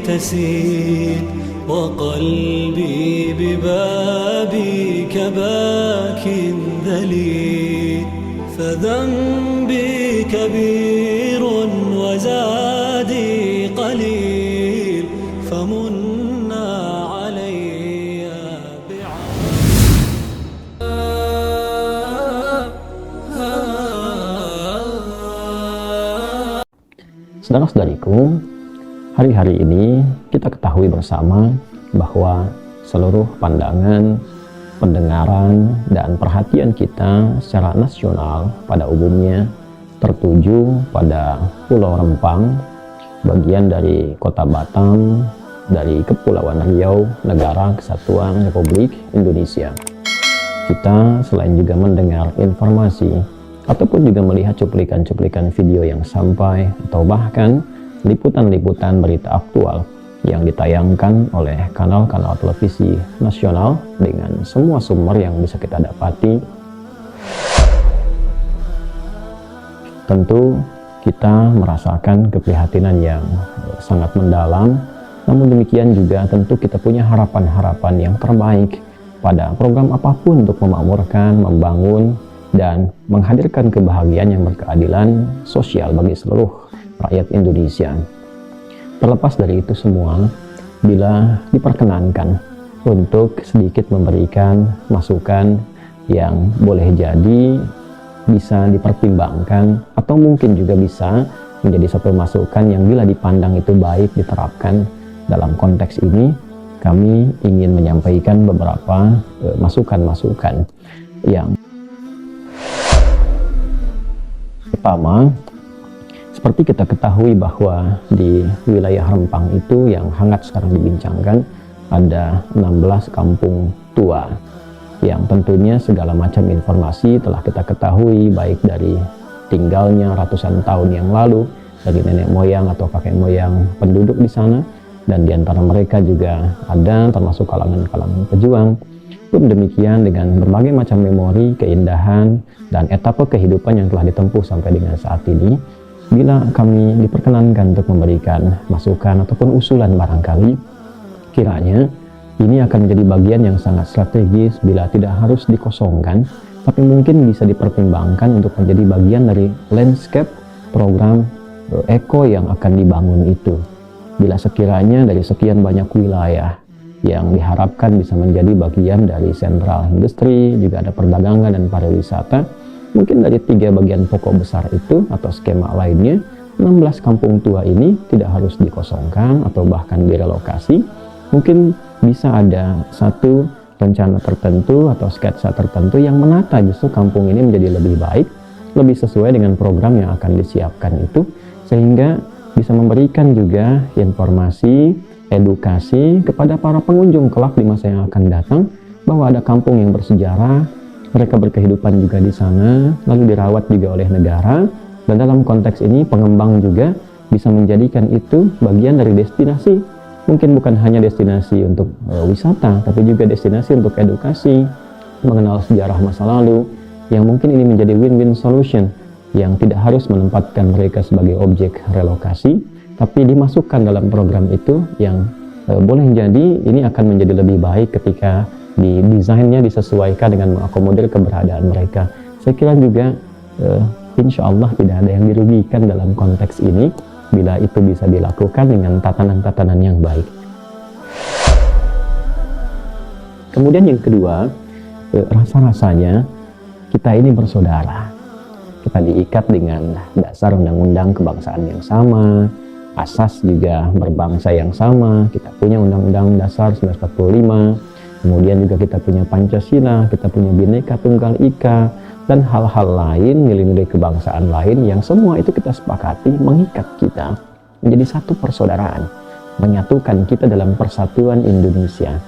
تسير وقلبي ببابك باك ذليل فذنبي كبير وزادي قليل فمنا علي Saudara-saudariku, hari-hari ini kita ketahui bersama bahwa seluruh pandangan, pendengaran, dan perhatian kita secara nasional pada umumnya tertuju pada Pulau Rempang, bagian dari Kota Batam, dari Kepulauan Riau, Negara Kesatuan Republik Indonesia. Kita selain juga mendengar informasi ataupun juga melihat cuplikan-cuplikan video yang sampai atau bahkan liputan-liputan berita aktual yang ditayangkan oleh kanal-kanal televisi nasional dengan semua sumber yang bisa kita dapati. Tentu kita merasakan keprihatinan yang sangat mendalam, namun demikian juga tentu kita punya harapan-harapan yang terbaik pada program apapun untuk memakmurkan, membangun, dan menghadirkan kebahagiaan yang berkeadilan sosial bagi seluruh rakyat Indonesia. Terlepas dari itu semua, bila diperkenankan untuk sedikit memberikan masukan yang boleh jadi bisa dipertimbangkan atau mungkin juga bisa menjadi satu masukan yang bila dipandang itu baik diterapkan dalam konteks ini, kami ingin menyampaikan beberapa masukan-masukan yang pertama, seperti kita ketahui bahwa di wilayah Rempang itu yang hangat sekarang dibincangkan ada 16 kampung tua yang tentunya segala macam informasi telah kita ketahui baik dari tinggalnya ratusan tahun yang lalu dari nenek moyang atau kakek moyang penduduk di sana, dan diantara mereka juga ada termasuk kalangan-kalangan pejuang. Pun demikian dengan berbagai macam memori, keindahan, dan etapa kehidupan yang telah ditempuh sampai dengan saat ini, bila kami diperkenankan untuk memberikan masukan ataupun usulan barangkali, kiranya ini akan menjadi bagian yang sangat strategis bila tidak harus dikosongkan, tapi mungkin bisa dipertimbangkan untuk menjadi bagian dari landscape program eko yang akan dibangun itu. Bila sekiranya dari sekian banyak wilayah yang diharapkan bisa menjadi bagian dari sentral industri, juga ada perdagangan dan pariwisata, mungkin dari 3 bagian pokok besar itu atau skema lainnya, 16 kampung tua ini tidak harus dikosongkan atau bahkan direlokasi. Mungkin bisa ada satu rencana tertentu atau sketsa tertentu yang menata justru kampung ini menjadi lebih baik, lebih sesuai dengan program yang akan disiapkan itu, sehingga bisa memberikan juga informasi, edukasi kepada para pengunjung kelak di masa yang akan datang bahwa ada kampung yang bersejarah, mereka berkehidupan juga di sana, lalu dirawat juga oleh negara, dan dalam konteks ini pengembang juga bisa menjadikan itu bagian dari destinasi, mungkin bukan hanya destinasi untuk wisata, tapi juga destinasi untuk edukasi, mengenal sejarah masa lalu, yang mungkin ini menjadi win-win solution, yang tidak harus menempatkan mereka sebagai objek relokasi, tapi dimasukkan dalam program itu yang boleh jadi ini akan menjadi lebih baik ketika desainnya disesuaikan dengan mengakomodir keberadaan mereka. Saya kira juga insya Allah tidak ada yang dirugikan dalam konteks ini bila itu bisa dilakukan dengan tatanan-tatanan yang baik. Kemudian yang kedua, rasa-rasanya kita ini bersaudara. Kita diikat dengan dasar undang-undang kebangsaan yang sama, asas juga berbangsa yang sama, kita punya Undang-Undang Dasar 1945, kemudian juga kita punya Pancasila, kita punya Bhinneka Tunggal Ika, dan hal-hal lain, nilai-nilai kebangsaan lain yang semua itu kita sepakati mengikat kita menjadi satu persaudaraan, menyatukan kita dalam persatuan Indonesia.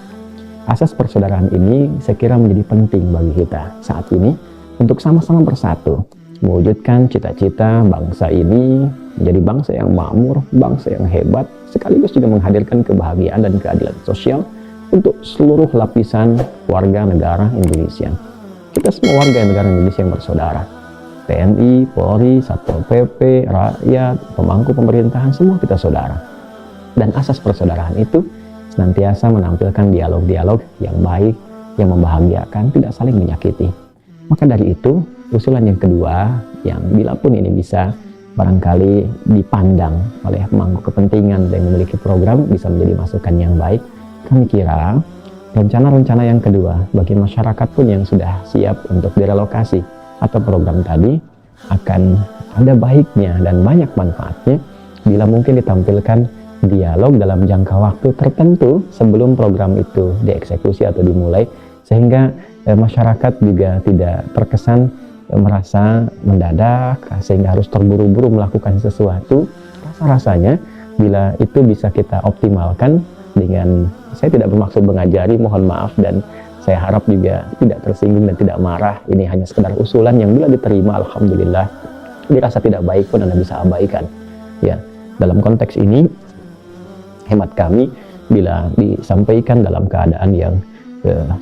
Asas persaudaraan ini saya kira menjadi penting bagi kita saat ini untuk sama-sama bersatu, mewujudkan cita-cita bangsa ini menjadi bangsa yang makmur, bangsa yang hebat, sekaligus juga menghadirkan kebahagiaan dan keadilan sosial untuk seluruh lapisan warga negara Indonesia. Kita semua warga negara Indonesia yang bersaudara. TNI, Polri, Satpol PP, rakyat, pemangku pemerintahan, semua kita saudara. Dan asas persaudaraan itu senantiasa menampilkan dialog-dialog yang baik, yang membahagiakan, tidak saling menyakiti. Maka dari itu, usulan yang kedua, yang bila pun ini bisa barangkali dipandang oleh pemangku kepentingan dan memiliki program bisa menjadi masukan yang baik, kami kira rencana-rencana yang kedua bagi masyarakat pun yang sudah siap untuk direlokasi atau program tadi akan ada baiknya dan banyak manfaatnya bila mungkin ditampilkan dialog dalam jangka waktu tertentu sebelum program itu dieksekusi atau dimulai, sehingga masyarakat juga tidak terkesan merasa mendadak sehingga harus terburu-buru melakukan sesuatu. Rasa-rasanya bila itu bisa kita optimalkan dengan, saya tidak bermaksud mengajari, mohon maaf, dan saya harap juga tidak tersinggung dan tidak marah. Ini hanya sekedar usulan yang bila diterima, alhamdulillah. Dirasa tidak baik pun Anda bisa abaikan. Ya, dalam konteks ini, hemat kami bila disampaikan dalam keadaan yang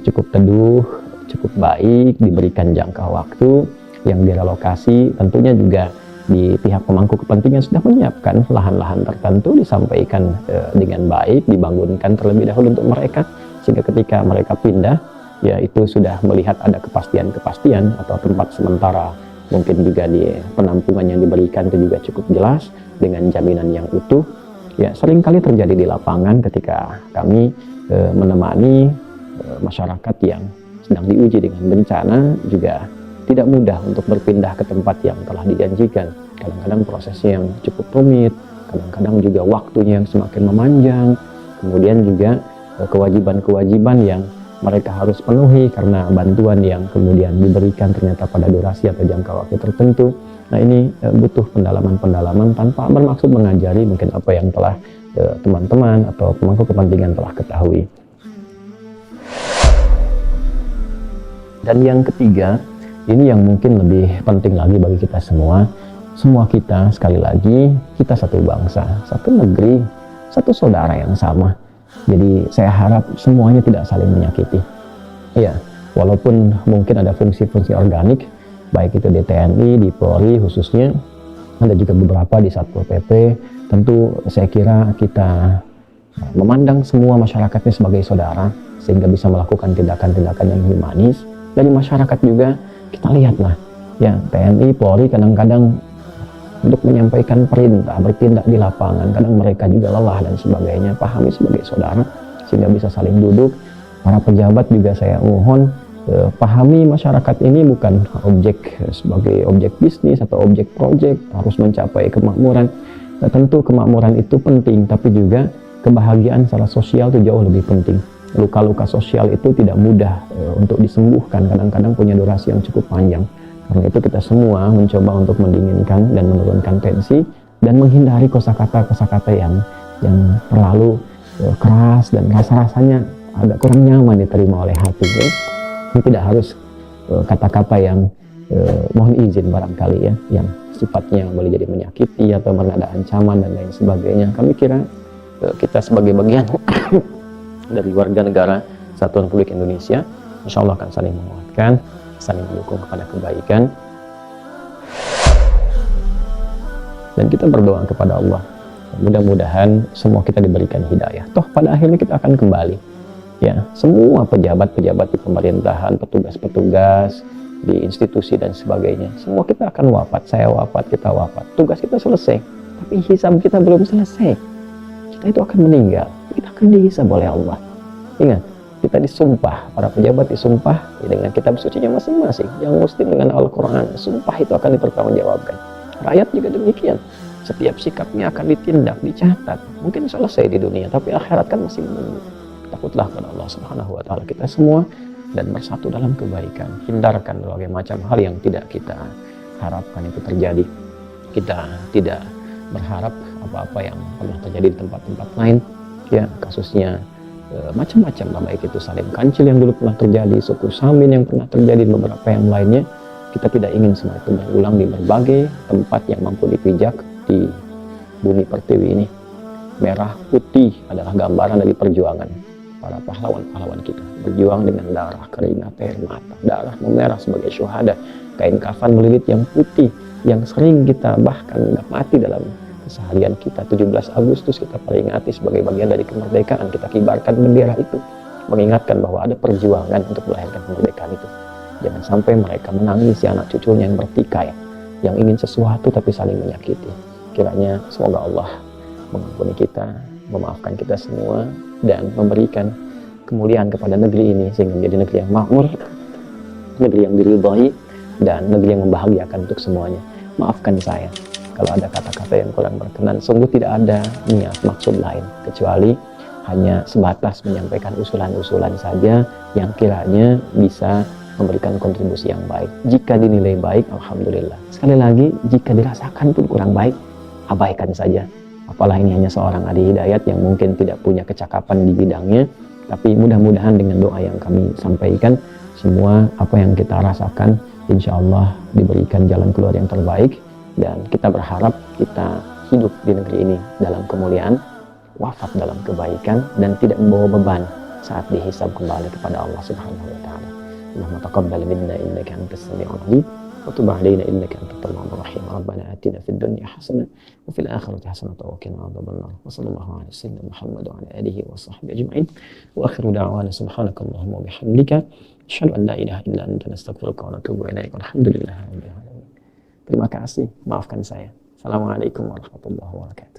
cukup teduh, cukup baik, diberikan jangka waktu yang direlokasi, tentunya juga di pihak pemangku kepentingan sudah menyiapkan lahan-lahan tertentu, disampaikan dengan baik, dibangunkan terlebih dahulu untuk mereka, sehingga ketika mereka pindah, ya itu sudah melihat ada kepastian-kepastian atau tempat sementara, mungkin juga di penampungan yang diberikan itu juga cukup jelas dengan jaminan yang utuh. Ya, seringkali terjadi di lapangan ketika kami menemani masyarakat yang sedang diuji dengan bencana, juga tidak mudah untuk berpindah ke tempat yang telah dijanjikan. Kadang-kadang prosesnya yang cukup rumit, kadang-kadang juga waktunya yang semakin memanjang, kemudian juga kewajiban-kewajiban yang mereka harus penuhi karena bantuan yang kemudian diberikan ternyata pada durasi atau jangka waktu tertentu. Nah, ini butuh pendalaman-pendalaman tanpa bermaksud mengajari, mungkin apa yang telah teman-teman atau pemangku kepentingan telah ketahui. Dan yang ketiga, ini yang mungkin lebih penting lagi bagi kita semua. Semua kita, sekali lagi, kita satu bangsa, satu negeri, satu saudara yang sama. Jadi saya harap semuanya tidak saling menyakiti. Ya, walaupun mungkin ada fungsi-fungsi organik, baik itu di TNI, di Polri khususnya, ada juga beberapa di Satpol PP. Tentu saya kira kita memandang semua masyarakatnya sebagai saudara, sehingga bisa melakukan tindakan-tindakan yang humanis. Dari masyarakat juga kita lihatlah, ya TNI, Polri kadang-kadang untuk menyampaikan perintah, bertindak di lapangan, kadang mereka juga lelah dan sebagainya. Pahami sebagai saudara, sehingga bisa saling duduk. Para pejabat juga saya mohon pahami masyarakat ini bukan objek sebagai objek bisnis atau objek proyek harus mencapai kemakmuran. Tentu kemakmuran itu penting, tapi juga kebahagiaan secara sosial itu jauh lebih penting. Luka-luka sosial itu tidak mudah untuk disembuhkan, kadang-kadang punya durasi yang cukup panjang. Karena itu kita semua mencoba untuk mendinginkan dan menurunkan tensi dan menghindari kosakata-kosakata yang terlalu keras dan rasa-rasanya agak kurang nyaman diterima oleh hati. Ya. Ini tidak harus kata-kata yang mohon izin barangkali ya, yang sifatnya boleh jadi menyakiti atau bernada ancaman dan lain sebagainya. Kami kira kita sebagai bagian dari warga negara Satuan Republik Indonesia, insya Allah akan saling menguatkan, saling mendukung kepada kebaikan. Dan kita berdoa kepada Allah, mudah-mudahan semua kita diberikan hidayah. Toh pada akhirnya kita akan kembali. Ya, semua pejabat-pejabat di pemerintahan, petugas-petugas di institusi dan sebagainya, semua kita akan wafat. Saya wafat, kita wafat. Tugas kita selesai, tapi hisab kita belum selesai. Kita itu akan meninggal. Kita akan dihisab oleh Allah. Ingat, kita disumpah, para pejabat disumpah ya, dengan kitab sucinya masing-masing. Yang Muslim dengan Al-Quran, sumpah itu akan dipertanggungjawabkan. Rakyat juga demikian. Setiap sikapnya akan ditindak, dicatat. Mungkin selesai di dunia, tapi akhirat kan masih menunggu. Takutlah kepada Allah Subhanahu wa Ta'ala kita semua dan bersatu dalam kebaikan. Hindarkan berbagai macam hal yang tidak kita harapkan itu terjadi. Kita tidak berharap apa-apa yang pernah terjadi di tempat-tempat lain. Ya, kasusnya macam-macam, baik itu Salim Kancil yang dulu pernah terjadi, suku Samin yang pernah terjadi, beberapa yang lainnya. Kita tidak ingin semua itu berulang di berbagai tempat yang mampu dipijak di bumi pertiwi ini. Merah putih adalah gambaran dari perjuangan para pahlawan-pahlawan kita, berjuang dengan darah, keringat, air mata, darah memerah sebagai syuhada, kain kafan melilit yang putih yang sering kita bahkan mati dalam keseharian kita. 17 Agustus kita peringati sebagai bagian dari kemerdekaan, kita kibarkan bendera itu, mengingatkan bahwa ada perjuangan untuk melahirkan kemerdekaan itu. Jangan sampai mereka menangisi anak cucunya yang bertikai, yang ingin sesuatu tapi saling menyakiti. Kiranya semoga Allah mengampuni kita, memaafkan kita semua, dan memberikan kemuliaan kepada negeri ini sehingga menjadi negeri yang makmur, negeri yang diridhai, dan negeri yang membahagiakan untuk semuanya. Maafkan saya kalau ada kata-kata yang kurang berkenan. Sungguh tidak ada niat maksud lain kecuali hanya sebatas menyampaikan usulan-usulan saja yang kiranya bisa memberikan kontribusi yang baik. Jika dinilai baik, alhamdulillah. Sekali lagi, jika dirasakan pun kurang baik, abaikan saja. Apalah ini hanya seorang Adi Hidayat yang mungkin tidak punya kecakapan di bidangnya, tapi mudah-mudahan dengan doa yang kami sampaikan, semua apa yang kita rasakan insya Allah diberikan jalan keluar yang terbaik, dan kita berharap kita hidup di negeri ini dalam kemuliaan, wafat dalam kebaikan, dan tidak membawa beban saat dihisab kembali kepada Allah Subhanahu wa taala. Allahumma taqabbal minna innaka antas samiul alim wa tub alaina innaka antat tawwabur rahim. Rabbana atina fid dunya hasanah wa fil akhirati hasanah wa qina adzabannar. Wa sallallahu alaihi wasallam Muhammad wa ala alihi wa sahbihi ajma'in. Wa akhiru da'wana subhanakallahumma wa bihamdika asyhadu an la ilaha illa anta nastaghfiruka wa natubu ilaik. Alhamdulillahirabbil alamin. Terima kasih, maafkan saya. Assalamualaikum warahmatullahi wabarakatuh.